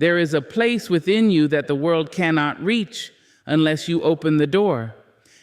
There is a place within you that the world cannot reach unless you open the door.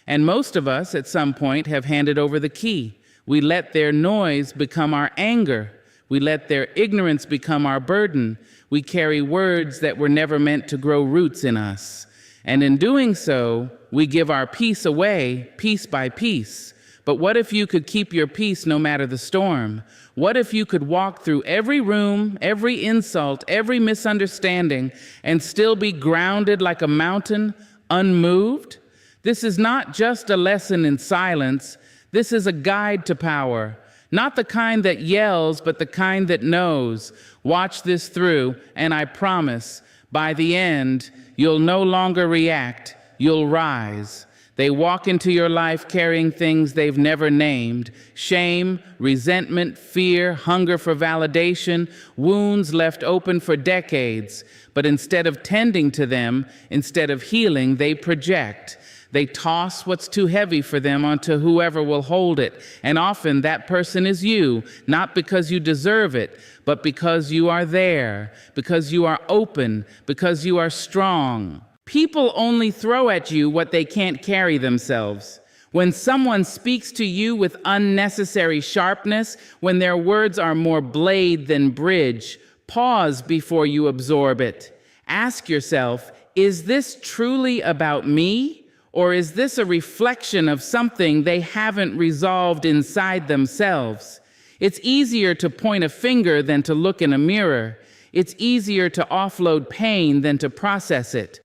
And most of us, at some point, have handed over the key. We let their noise become our anger. We let their ignorance become our burden. We carry words that were never meant to grow roots in us. And in doing so, we give our peace away, piece by piece. But what if you could keep your peace no matter the storm? What if you could walk through every room, every insult, every misunderstanding, and still be grounded like a mountain, unmoved? This is not just a lesson in silence. This is a guide to power. Not the kind that yells, but the kind that knows. Watch this through, and I promise, by the end, you'll no longer react, you'll rise. They walk into your life carrying things they've never named: shame, resentment, fear, hunger for validation, wounds left open for decades. But instead of tending to them, instead of healing, they project. They toss what's too heavy for them onto whoever will hold it. And often that person is you, not because you deserve it, but because you are there, because you are open, because you are strong. People only throw at you what they can't carry themselves. When someone speaks to you with unnecessary sharpness, when their words are more blade than bridge, pause before you absorb it. Ask yourself, is this truly about me? Or is this a reflection of something they haven't resolved inside themselves? It's easier to point a finger than to look in a mirror. It's easier to offload pain than to process it.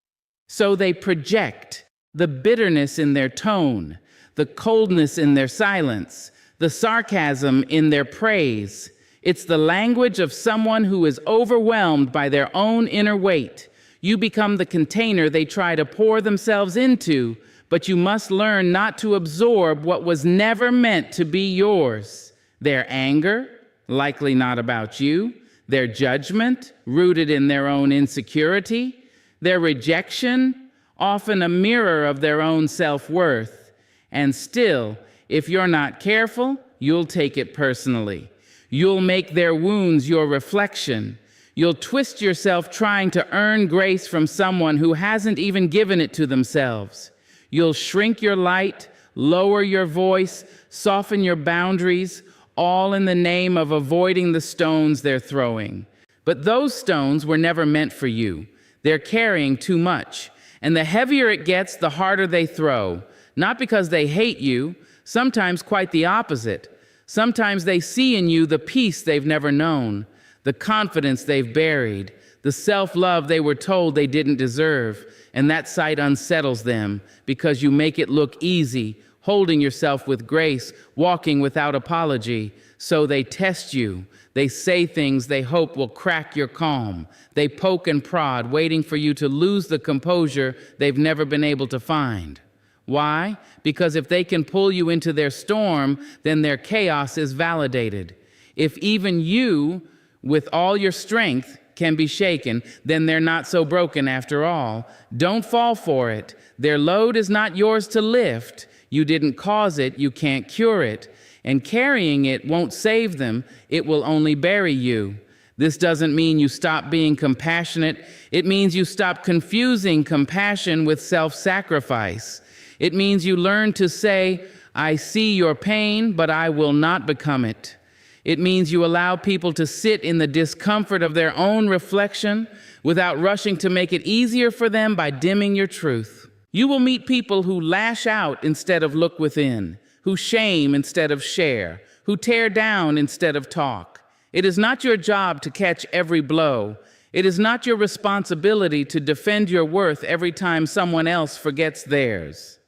So they project the bitterness in their tone, the coldness in their silence, the sarcasm in their praise. It's the language of someone who is overwhelmed by their own inner weight. You become the container they try to pour themselves into, but you must learn not to absorb what was never meant to be yours. Their anger, likely not about you. Their judgment, rooted in their own insecurity. Their rejection, often a mirror of their own self-worth. And still, if you're not careful, you'll take it personally. You'll make their wounds your reflection. You'll twist yourself trying to earn grace from someone who hasn't even given it to themselves. You'll shrink your light, lower your voice, soften your boundaries, all in the name of avoiding the stones they're throwing. But those stones were never meant for you. They're carrying too much. And the heavier it gets, the harder they throw. Not because they hate you, sometimes quite the opposite. Sometimes they see in you the peace they've never known, the confidence they've buried, the self-love they were told they didn't deserve, and that sight unsettles them because you make it look easy, holding yourself with grace, walking without apology. So they test you. They say things they hope will crack your calm. They poke and prod, waiting for you to lose the composure they've never been able to find. Why? Because if they can pull you into their storm, then their chaos is validated. If even you, with all your strength, can be shaken, then they're not so broken after all. Don't fall for it. Their load is not yours to lift. You didn't cause it, you can't cure it. And carrying it won't save them, it will only bury you. This doesn't mean you stop being compassionate. It means you stop confusing compassion with self-sacrifice. It means you learn to say, I see your pain, but I will not become it. It means you allow people to sit in the discomfort of their own reflection without rushing to make it easier for them by dimming your truth. You will meet people who lash out instead of look within, who shame instead of share, who tear down instead of talk. It is not your job to catch every blow. It is not your responsibility to defend your worth every time someone else forgets theirs.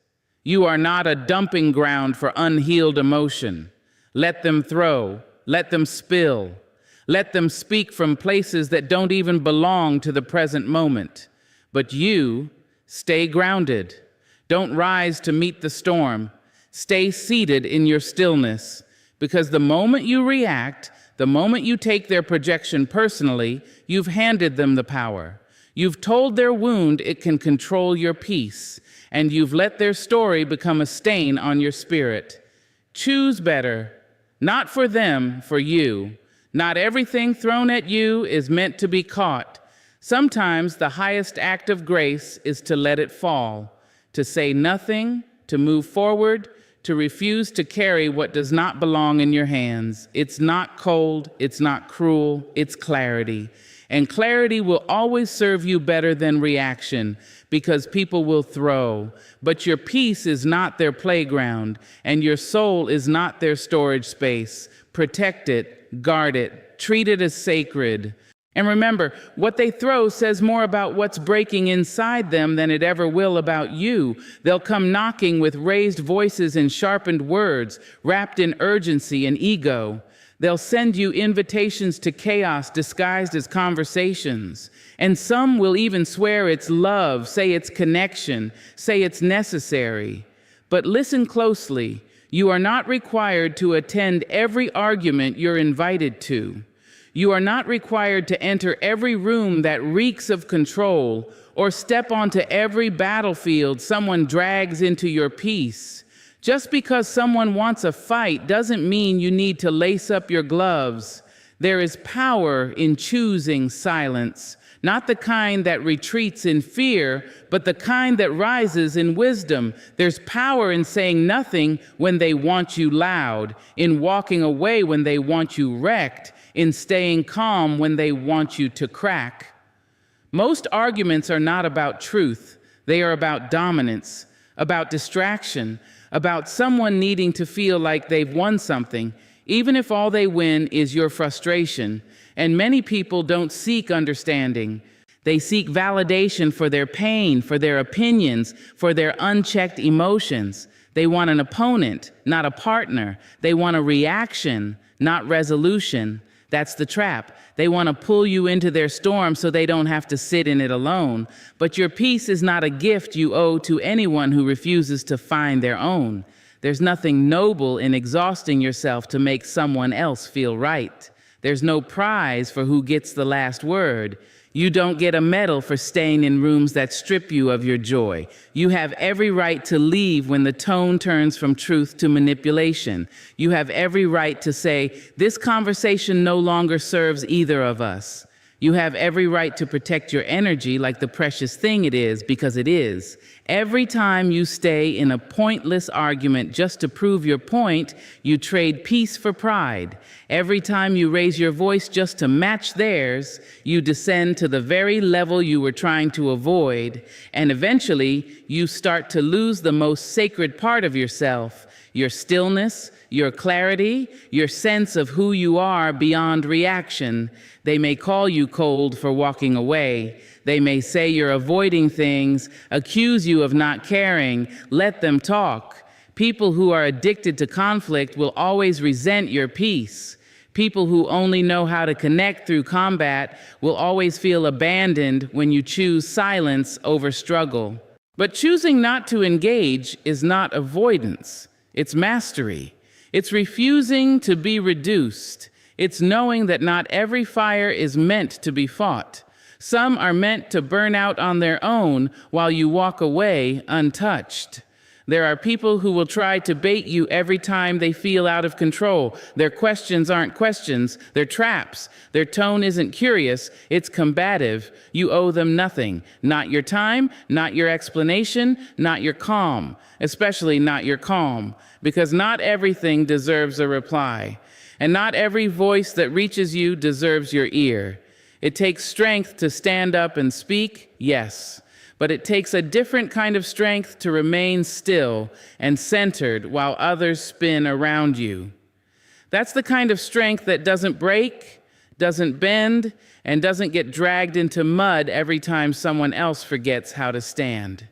You are not a dumping ground for unhealed emotion. Let them throw. Let them spill. Let them speak from places that don't even belong to the present moment. But you, stay grounded. Don't rise to meet the storm. Stay seated in your stillness. Because the moment you react, the moment you take their projection personally, you've handed them the power. You've told their wound it can control your peace. And you've let their story become a stain on your spirit. Choose better. Not for them, for you. Not everything thrown at you is meant to be caught. Sometimes the highest act of grace is to let it fall, to say nothing, to move forward, to refuse to carry what does not belong in your hands. It's not cold, it's not cruel, it's clarity. And clarity will always serve you better than reaction, because people will throw. But your peace is not their playground, and your soul is not their storage space. Protect it, guard it, treat it as sacred. And remember, what they throw says more about what's breaking inside them than it ever will about you. They'll come knocking with raised voices and sharpened words, wrapped in urgency and ego. They'll send you invitations to chaos disguised as conversations. And some will even swear it's love, say it's connection, say it's necessary. But listen closely. You are not required to attend every argument you're invited to. You are not required to enter every room that reeks of control or step onto every battlefield someone drags into your peace. Just because someone wants a fight doesn't mean you need to lace up your gloves. There is power in choosing silence, not the kind that retreats in fear, but the kind that rises in wisdom. There's power in saying nothing when they want you loud, in walking away when they want you wrecked, in staying calm when they want you to crack. Most arguments are not about truth. They are about dominance, about distraction, about someone needing to feel like they've won something, even if all they win is your frustration. And many people don't seek understanding. They seek validation for their pain, for their opinions, for their unchecked emotions. They want an opponent, not a partner. They want a reaction, not resolution. That's the trap. They want to pull you into their storm so they don't have to sit in it alone. But your peace is not a gift you owe to anyone who refuses to find their own. There's nothing noble in exhausting yourself to make someone else feel right. There's no prize for who gets the last word. You don't get a medal for staying in rooms that strip you of your joy. You have every right to leave when the tone turns from truth to manipulation. You have every right to say, this conversation no longer serves either of us. You have every right to protect your energy like the precious thing it is, because it is. Every time you stay in a pointless argument just to prove your point, you trade peace for pride. Every time you raise your voice just to match theirs, you descend to the very level you were trying to avoid, and eventually you start to lose the most sacred part of yourself, your stillness, your clarity, your sense of who you are beyond reaction. They may call you cold for walking away. They may say you're avoiding things, accuse you of not caring. Let them talk. People who are addicted to conflict will always resent your peace. People who only know how to connect through combat will always feel abandoned when you choose silence over struggle. But choosing not to engage is not avoidance. It's mastery. It's refusing to be reduced. It's knowing that not every fire is meant to be fought. Some are meant to burn out on their own while you walk away untouched. There are people who will try to bait you every time they feel out of control. Their questions aren't questions, they're traps. Their tone isn't curious, it's combative. You owe them nothing. Not your time, not your explanation, not your calm. Especially not your calm. Because not everything deserves a reply. And not every voice that reaches you deserves your ear. It takes strength to stand up and speak, yes. But it takes a different kind of strength to remain still and centered while others spin around you. That's the kind of strength that doesn't break, doesn't bend, and doesn't get dragged into mud every time someone else forgets how to stand.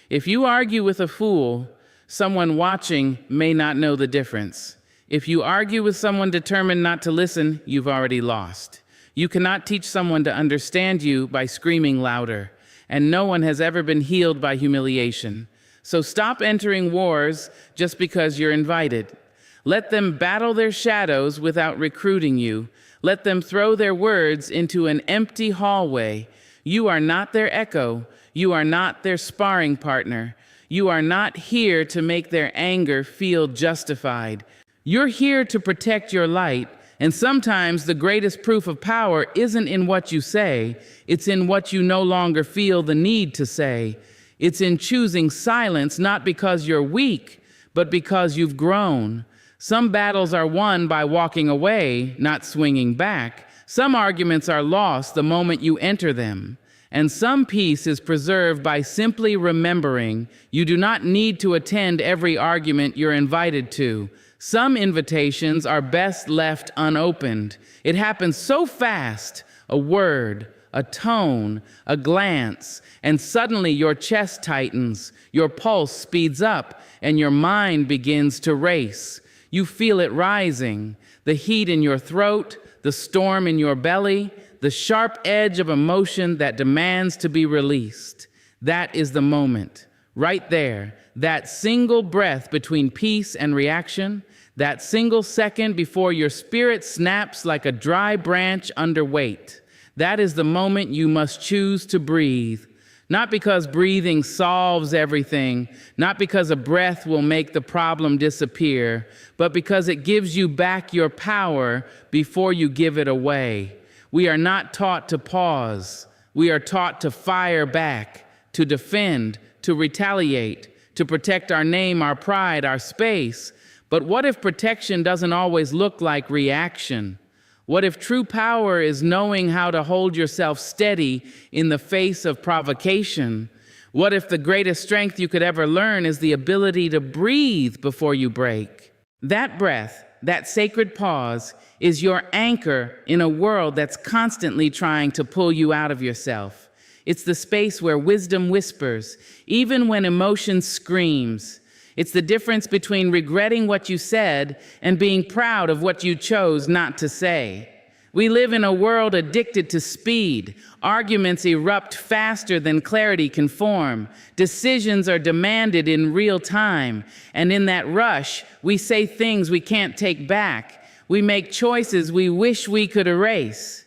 If you argue with a fool, someone watching may not know the difference. If you argue with someone determined not to listen, you've already lost. You cannot teach someone to understand you by screaming louder. And no one has ever been healed by humiliation. So stop entering wars just because you're invited. Let them battle their shadows without recruiting you. Let them throw their words into an empty hallway. You are not their echo. You are not their sparring partner. You are not here to make their anger feel justified. You're here to protect your light, And sometimes the greatest proof of power isn't in what you say, it's in what you no longer feel the need to say. It's in choosing silence, not because you're weak, but because you've grown. Some battles are won by walking away, not swinging back. Some arguments are lost the moment you enter them. And some peace is preserved by simply remembering you do not need to attend every argument you're invited to. Some invitations are best left unopened. It happens so fast, a word, a tone, a glance, and suddenly your chest tightens, your pulse speeds up, and your mind begins to race. You feel it rising, the heat in your throat, the storm in your belly, the sharp edge of emotion that demands to be released. That is the moment, right there, that single breath between peace and reaction, that single second before your spirit snaps like a dry branch under weight. That is the moment you must choose to breathe. Not because breathing solves everything, not because a breath will make the problem disappear, but because it gives you back your power before you give it away. We are not taught to pause. We are taught to fire back, to defend, to retaliate, to protect our name, our pride, our space. But what if protection doesn't always look like reaction? What if true power is knowing how to hold yourself steady in the face of provocation? What if the greatest strength you could ever learn is the ability to breathe before you break? That breath, that sacred pause, is your anchor in a world that's constantly trying to pull you out of yourself. It's the space where wisdom whispers, even when emotion screams. It's the difference between regretting what you said and being proud of what you chose not to say. We live in a world addicted to speed. Arguments erupt faster than clarity can form. Decisions are demanded in real time. And in that rush, we say things we can't take back. We make choices we wish we could erase.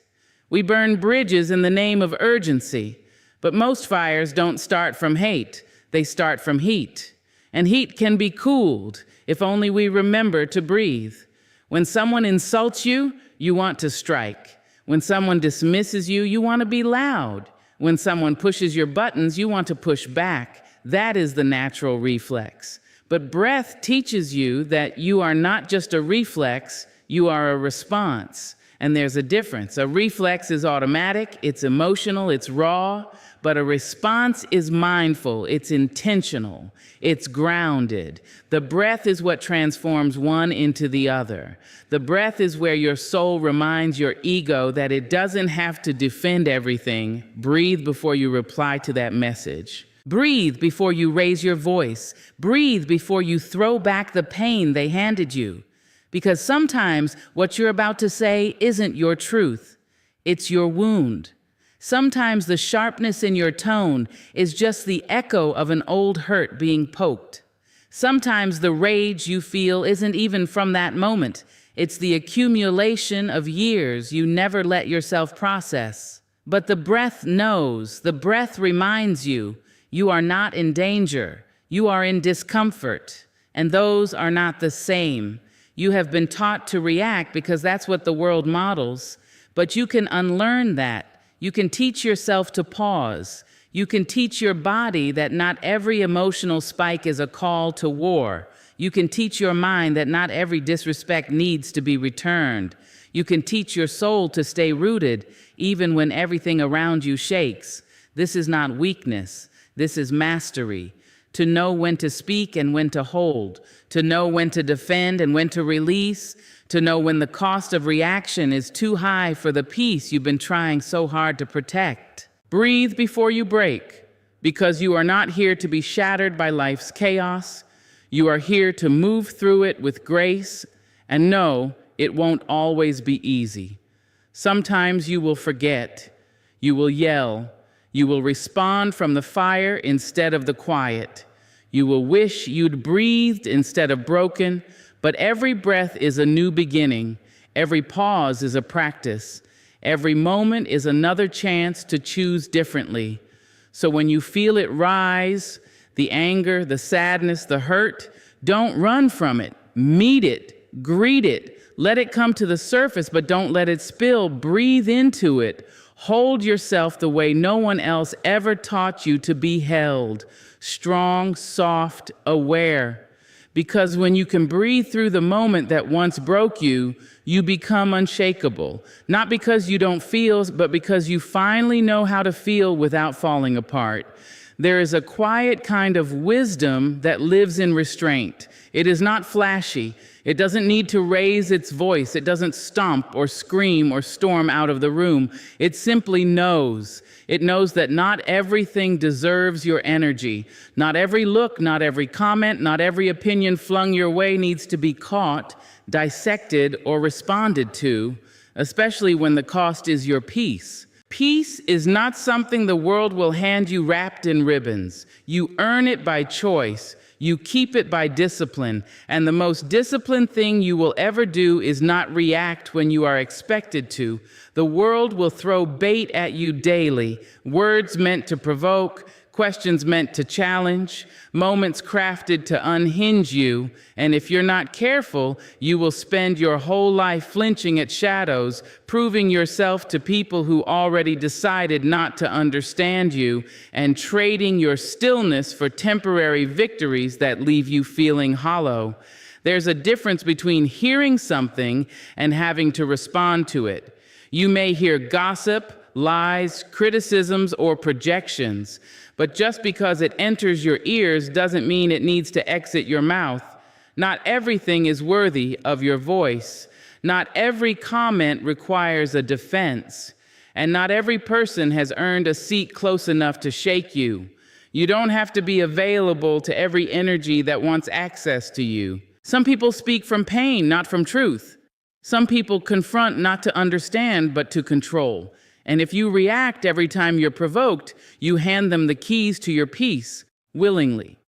We burn bridges in the name of urgency. But most fires don't start from hate. They start from heat. And heat can be cooled if only we remember to breathe. When someone insults you, you want to strike. When someone dismisses you, you want to be loud. When someone pushes your buttons, you want to push back. That is the natural reflex. But breath teaches you that you are not just a reflex, you are a response. And there's a difference. A reflex is automatic, it's emotional, it's raw, but a response is mindful, it's intentional, it's grounded. The breath is what transforms one into the other. The breath is where your soul reminds your ego that it doesn't have to defend everything. Breathe before you reply to that message. Breathe before you raise your voice. Breathe before you throw back the pain they handed you. Because sometimes what you're about to say isn't your truth, it's your wound. Sometimes the sharpness in your tone is just the echo of an old hurt being poked. Sometimes the rage you feel isn't even from that moment. It's the accumulation of years you never let yourself process. But the breath knows, the breath reminds you, you are not in danger, you are in discomfort, and those are not the same. You have been taught to react because that's what the world models, but you can unlearn that. You can teach yourself to pause. You can teach your body that not every emotional spike is a call to war. You can teach your mind that not every disrespect needs to be returned. You can teach your soul to stay rooted even when everything around you shakes. This is not weakness. This is mastery. To know when to speak and when to hold, to know when to defend and when to release, to know when the cost of reaction is too high for the peace you've been trying so hard to protect. Breathe before you break, because you are not here to be shattered by life's chaos. You are here to move through it with grace, and know it won't always be easy. Sometimes you will forget, you will yell, you will respond from the fire instead of the quiet. You will wish you'd breathed instead of broken, but every breath is a new beginning. Every pause is a practice. Every moment is another chance to choose differently. So when you feel it rise, the anger, the sadness, the hurt, don't run from it. Meet it, greet it, Let it come to the surface, but don't let it spill. Breathe into it. Hold yourself the way no one else ever taught you to be held. Strong, soft, aware. Because when you can breathe through the moment that once broke you, you become unshakable. Not because you don't feel, but because you finally know how to feel without falling apart. There is a quiet kind of wisdom that lives in restraint. It is not flashy. It doesn't need to raise its voice. It doesn't stomp or scream or storm out of the room. It simply knows. It knows that not everything deserves your energy. Not every look, not every comment, not every opinion flung your way needs to be caught, dissected, or responded to, especially when the cost is your peace. Peace is not something the world will hand you wrapped in ribbons. You earn it by choice. You keep it by discipline. And the most disciplined thing you will ever do is not react when you are expected to. The world will throw bait at you daily, words meant to provoke, questions meant to challenge, moments crafted to unhinge you, and if you're not careful, you will spend your whole life flinching at shadows, proving yourself to people who already decided not to understand you, and trading your stillness for temporary victories that leave you feeling hollow. There's a difference between hearing something and having to respond to it. You may hear gossip, lies, criticisms, or projections, but just because it enters your ears doesn't mean it needs to exit your mouth. Not everything is worthy of your voice. Not every comment requires a defense. And not every person has earned a seat close enough to shake you. You don't have to be available to every energy that wants access to you. Some people speak from pain, not from truth. Some people confront not to understand, but to control. And if you react every time you're provoked, you hand them the keys to your peace willingly.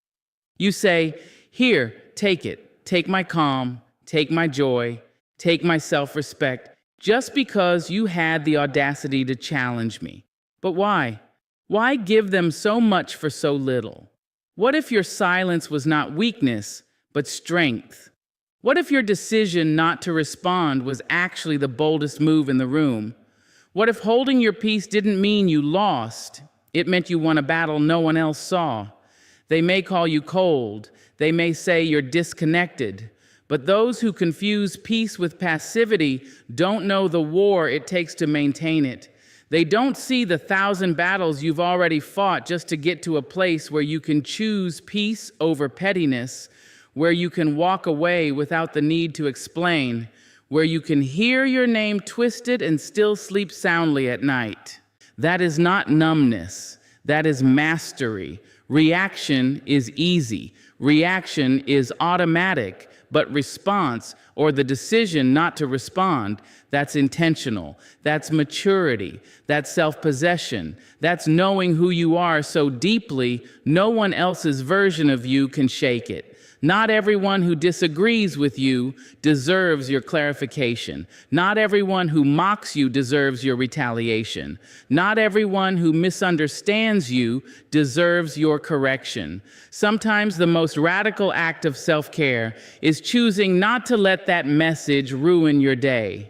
You say, "Here, take it. Take my calm, take my joy, take my self-respect," just because you had the audacity to challenge me. But why? Why give them so much for so little? What if your silence was not weakness, but strength? What if your decision not to respond was actually the boldest move in the room? What if holding your peace didn't mean you lost? It meant you won a battle no one else saw. They may call you cold. They may say you're disconnected. But those who confuse peace with passivity don't know the war it takes to maintain it. They don't see the 1,000 battles you've already fought just to get to a place where you can choose peace over pettiness, where you can walk away without the need to explain, where you can hear your name twisted and still sleep soundly at night. That is not numbness. That is mastery. Reaction is easy. Reaction is automatic, but response, or the decision not to respond, that's intentional. That's maturity. That's self-possession. That's knowing who you are so deeply, no one else's version of you can shake it. Not everyone who disagrees with you deserves your clarification. Not everyone who mocks you deserves your retaliation. Not everyone who misunderstands you deserves your correction. Sometimes the most radical act of self-care is choosing not to let that message ruin your day.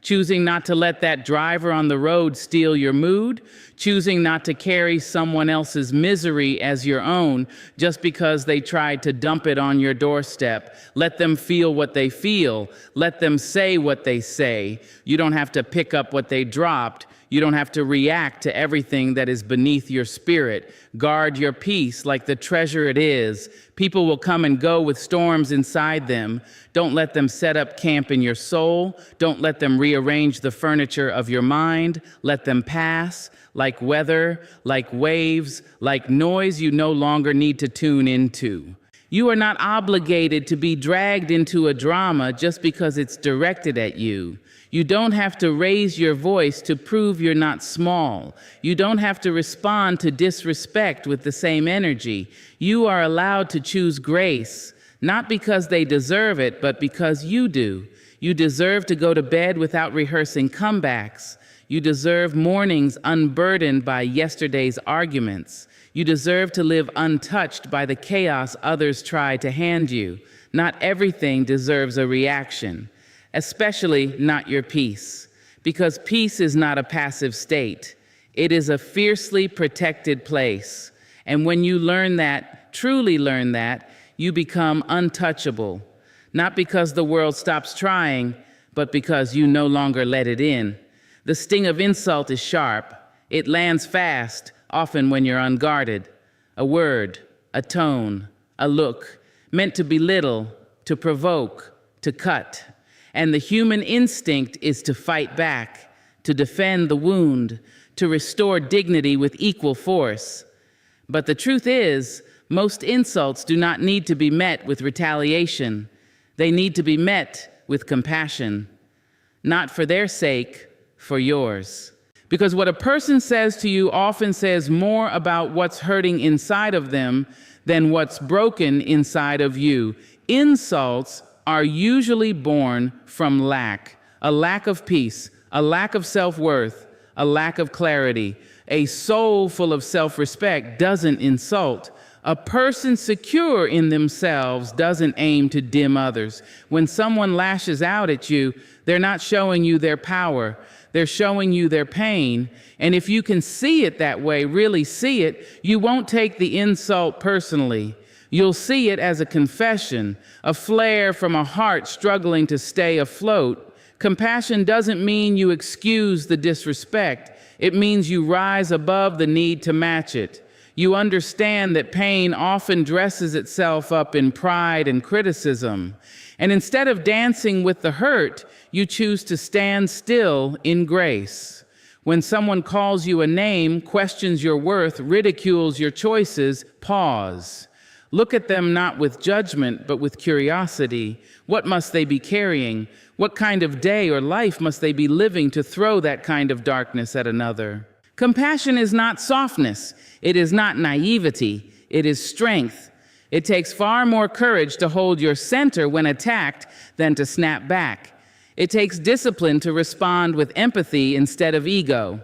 Choosing not to let that driver on the road steal your mood, choosing not to carry someone else's misery as your own just because they tried to dump it on your doorstep. Let them feel what they feel. Let them say what they say. You don't have to pick up what they dropped. You don't have to react to everything that is beneath your spirit. Guard your peace like the treasure it is. People will come and go with storms inside them. Don't let them set up camp in your soul. Don't let them rearrange the furniture of your mind. Let them pass, like weather, like waves, like noise you no longer need to tune into. You are not obligated to be dragged into a drama just because it's directed at you. You don't have to raise your voice to prove you're not small. You don't have to respond to disrespect with the same energy. You are allowed to choose grace, not because they deserve it, but because you do. You deserve to go to bed without rehearsing comebacks. You deserve mornings unburdened by yesterday's arguments. You deserve to live untouched by the chaos others try to hand you. Not everything deserves a reaction. especially not your peace, because peace is not a passive state. It is a fiercely protected place. And when you learn that, truly learn that, you become untouchable, not because the world stops trying, but because you no longer let it in. The sting of insult is sharp. It lands fast, often when you're unguarded. A word, a tone, a look, meant to belittle, to provoke, to cut. And the human instinct is to fight back, to defend the wound, to restore dignity with equal force. But the truth is, most insults do not need to be met with retaliation. They need to be met with compassion. Not for their sake, for yours. Because what a person says to you often says more about what's hurting inside of them than what's broken inside of you. Insults are usually born from lack, a lack of peace, a lack of self-worth, a lack of clarity. A soul full of self-respect doesn't insult. A person secure in themselves doesn't aim to dim others. When someone lashes out at you, they're not showing you their power. They're showing you their pain. And if you can see it that way, really see it, you won't take the insult personally. You'll see it as a confession, a flare from a heart struggling to stay afloat. Compassion doesn't mean you excuse the disrespect. It means you rise above the need to match it. You understand that pain often dresses itself up in pride and criticism. And instead of dancing with the hurt, you choose to stand still in grace. When someone calls you a name, questions your worth, ridicules your choices, pause. Look at them not with judgment, but with curiosity. What must they be carrying? What kind of day or life must they be living to throw that kind of darkness at another? Compassion is not softness. It is not naivety. It is strength. It takes far more courage to hold your center when attacked than to snap back. It takes discipline to respond with empathy instead of ego.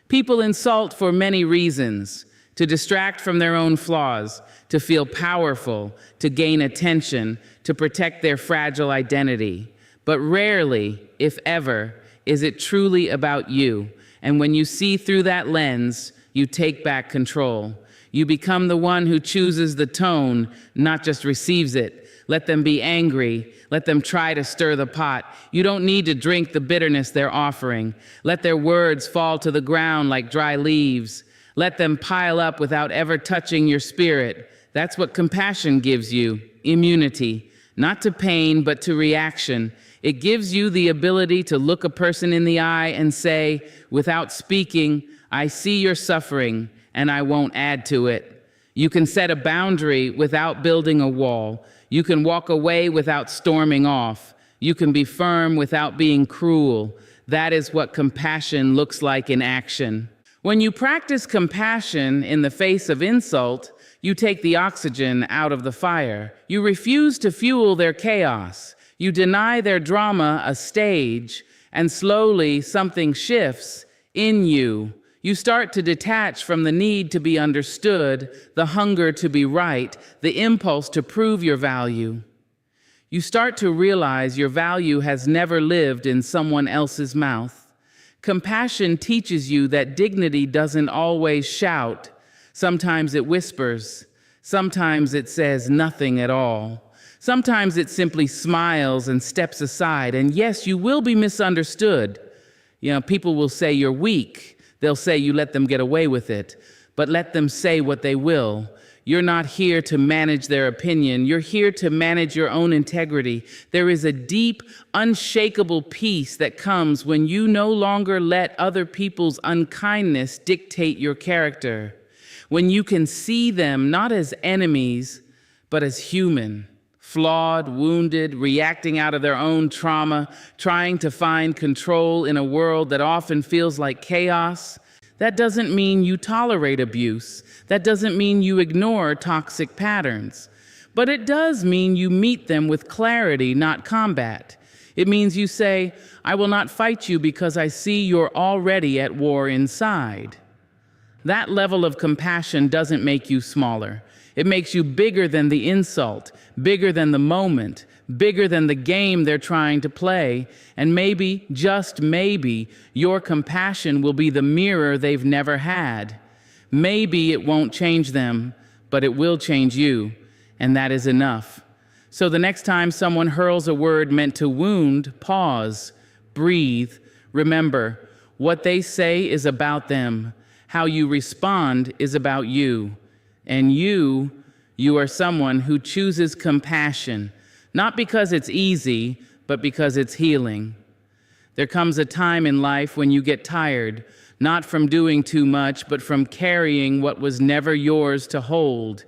People insult for many reasons: to distract from their own flaws, to feel powerful, to gain attention, to protect their fragile identity. But rarely, if ever, is it truly about you. And when you see through that lens, you take back control. You become the one who chooses the tone, not just receives it. Let them be angry. Let them try to stir the pot. You don't need to drink the bitterness they're offering. Let their words fall to the ground like dry leaves. Let them pile up without ever touching your spirit. That's what compassion gives you: immunity, not to pain, but to reaction. It gives you the ability to look a person in the eye and say, without speaking, I see your suffering, and I won't add to it. You can set a boundary without building a wall. You can walk away without storming off. You can be firm without being cruel. That is what compassion looks like in action. When you practice compassion in the face of insult, you take the oxygen out of the fire. You refuse to fuel their chaos. You deny their drama a stage, and slowly something shifts in you. You start to detach from the need to be understood, the hunger to be right, the impulse to prove your value. You start to realize your value has never lived in someone else's mouth. Compassion teaches you that dignity doesn't always shout. Sometimes it whispers. Sometimes it says nothing at all. Sometimes it simply smiles and steps aside. And yes, you will be misunderstood. People will say you're weak. They'll say you let them get away with it. But let them say what they will. You're not here to manage their opinion. You're here to manage your own integrity. There is a deep, unshakable peace that comes when you no longer let other people's unkindness dictate your character. When you can see them not as enemies, but as human. Flawed, wounded, reacting out of their own trauma, trying to find control in a world that often feels like chaos. That doesn't mean you tolerate abuse. That doesn't mean you ignore toxic patterns. But it does mean you meet them with clarity, not combat. It means you say, I will not fight you because I see you're already at war inside. That level of compassion doesn't make you smaller. It makes you bigger than the insult, bigger than the moment, bigger than the game they're trying to play, and maybe, just maybe, your compassion will be the mirror they've never had. Maybe it won't change them, but it will change you, and that is enough. So the next time someone hurls a word meant to wound, pause, breathe, remember, what they say is about them. How you respond is about you. And you are someone who chooses compassion, not because it's easy, but because it's healing. There comes a time in life when you get tired, not from doing too much, but from carrying what was never yours to hold.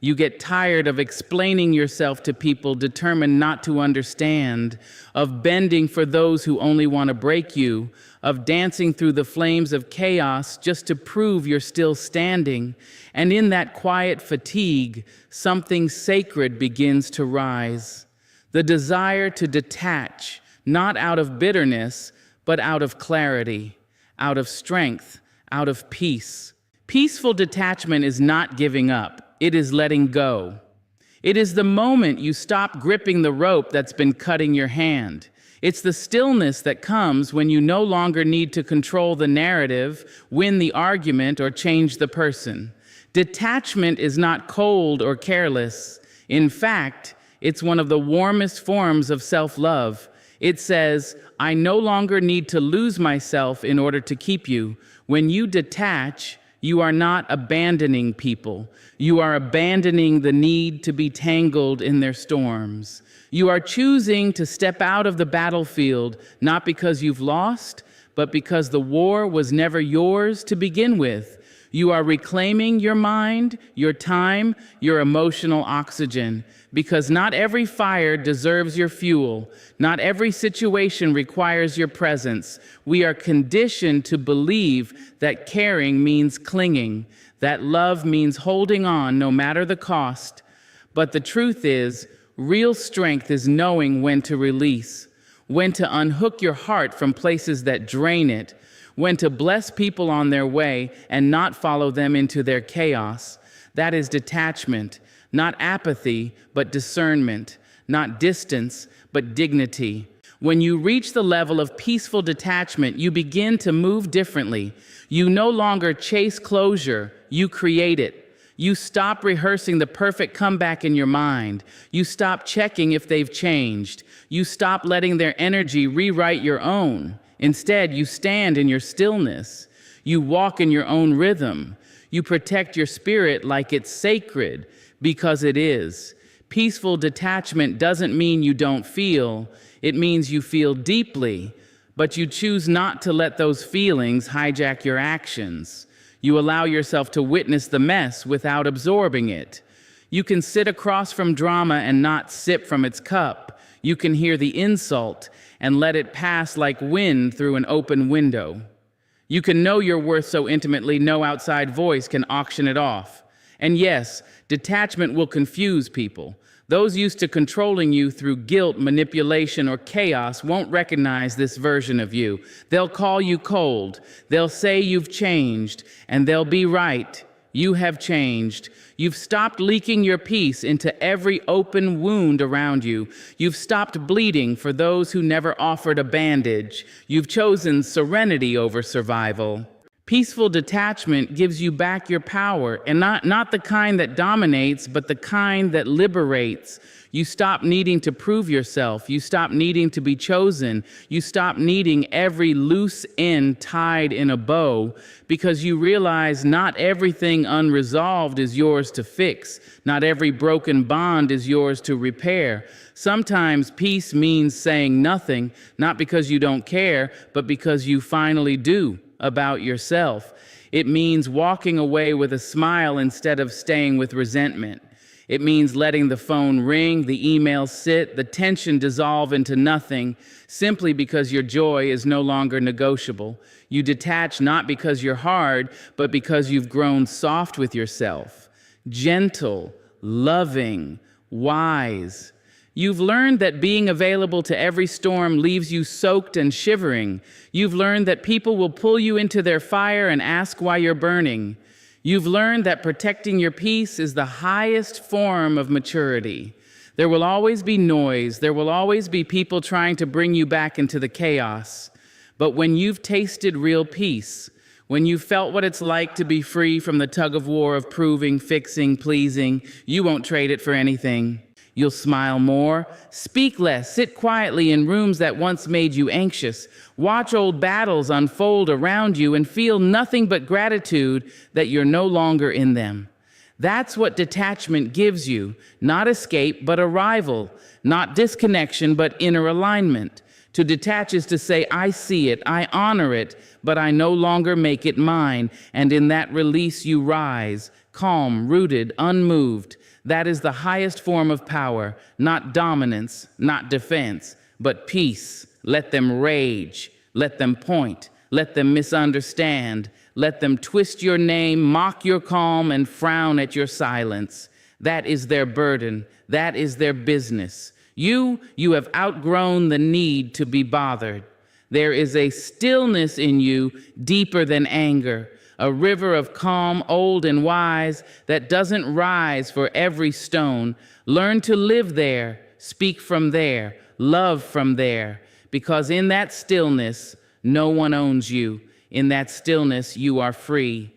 You get tired of explaining yourself to people determined not to understand, of bending for those who only want to break you, of dancing through the flames of chaos just to prove you're still standing. And in that quiet fatigue, something sacred begins to rise. The desire to detach, not out of bitterness, but out of clarity, out of strength, out of peace. Peaceful detachment is not giving up. It is letting go. It is the moment you stop gripping the rope that's been cutting your hand. It's the stillness that comes when you no longer need to control the narrative, win the argument, or change the person. Detachment is not cold or careless. In fact, it's one of the warmest forms of self-love. It says, I no longer need to lose myself in order to keep you. When you detach, you are not abandoning people. You are abandoning the need to be tangled in their storms. You are choosing to step out of the battlefield, not because you've lost, but because the war was never yours to begin with. You are reclaiming your mind, your time, your emotional oxygen, because not every fire deserves your fuel. Not every situation requires your presence. We are conditioned to believe that caring means clinging, that love means holding on no matter the cost. But the truth is, real strength is knowing when to release, when to unhook your heart from places that drain it, when to bless people on their way and not follow them into their chaos. That is detachment, not apathy, but discernment, not distance, but dignity. When you reach the level of peaceful detachment, you begin to move differently. You no longer chase closure, you create it. You stop rehearsing the perfect comeback in your mind. You stop checking if they've changed. You stop letting their energy rewrite your own. Instead, you stand in your stillness. You walk in your own rhythm. You protect your spirit like it's sacred, because it is. Peaceful detachment doesn't mean you don't feel. It means you feel deeply, but you choose not to let those feelings hijack your actions. You allow yourself to witness the mess without absorbing it. You can sit across from drama and not sip from its cup. You can hear the insult and let it pass like wind through an open window. You can know your worth so intimately no outside voice can auction it off. And yes, detachment will confuse people. Those used to controlling you through guilt, manipulation, or chaos won't recognize this version of you. They'll call you cold. They'll say you've changed, and they'll be right. You have changed. You've stopped leaking your peace into every open wound around you. You've stopped bleeding for those who never offered a bandage. You've chosen serenity over survival. Peaceful detachment gives you back your power, and not the kind that dominates, but the kind that liberates. You stop needing to prove yourself. You stop needing to be chosen. You stop needing every loose end tied in a bow, because you realize not everything unresolved is yours to fix. Not every broken bond is yours to repair. Sometimes peace means saying nothing, not because you don't care, but because you finally do about yourself. It means walking away with a smile instead of staying with resentment. It means letting the phone ring, the email sit, the tension dissolve into nothing, simply because your joy is no longer negotiable. You detach not because you're hard, but because you've grown soft with yourself, gentle, loving, wise. You've learned that being available to every storm leaves you soaked and shivering. You've learned that people will pull you into their fire and ask why you're burning. You've learned that protecting your peace is the highest form of maturity, There will always be noise. There will always be people trying to bring you back into the chaos. But when you've tasted real peace, when you've felt what it's like to be free from the tug of war of proving, fixing, pleasing, you won't trade it for anything. You'll smile more, speak less, sit quietly in rooms that once made you anxious, watch old battles unfold around you, and feel nothing but gratitude that you're no longer in them. That's what detachment gives you, not escape, but arrival, not disconnection, but inner alignment. To detach is to say, I see it, I honor it, but I no longer make it mine, and in that release you rise, calm, rooted, unmoved. That is the highest form of power, not dominance, not defense, but peace. Let them rage, let them point, let them misunderstand, let them twist your name, mock your calm, and frown at your silence. That is their burden, that is their business. You have outgrown the need to be bothered. There is a stillness in you deeper than anger, a river of calm, old and wise, that doesn't rise for every stone. Learn to live there, speak from there, love from there, because in that stillness, no one owns you. In that stillness, you are free.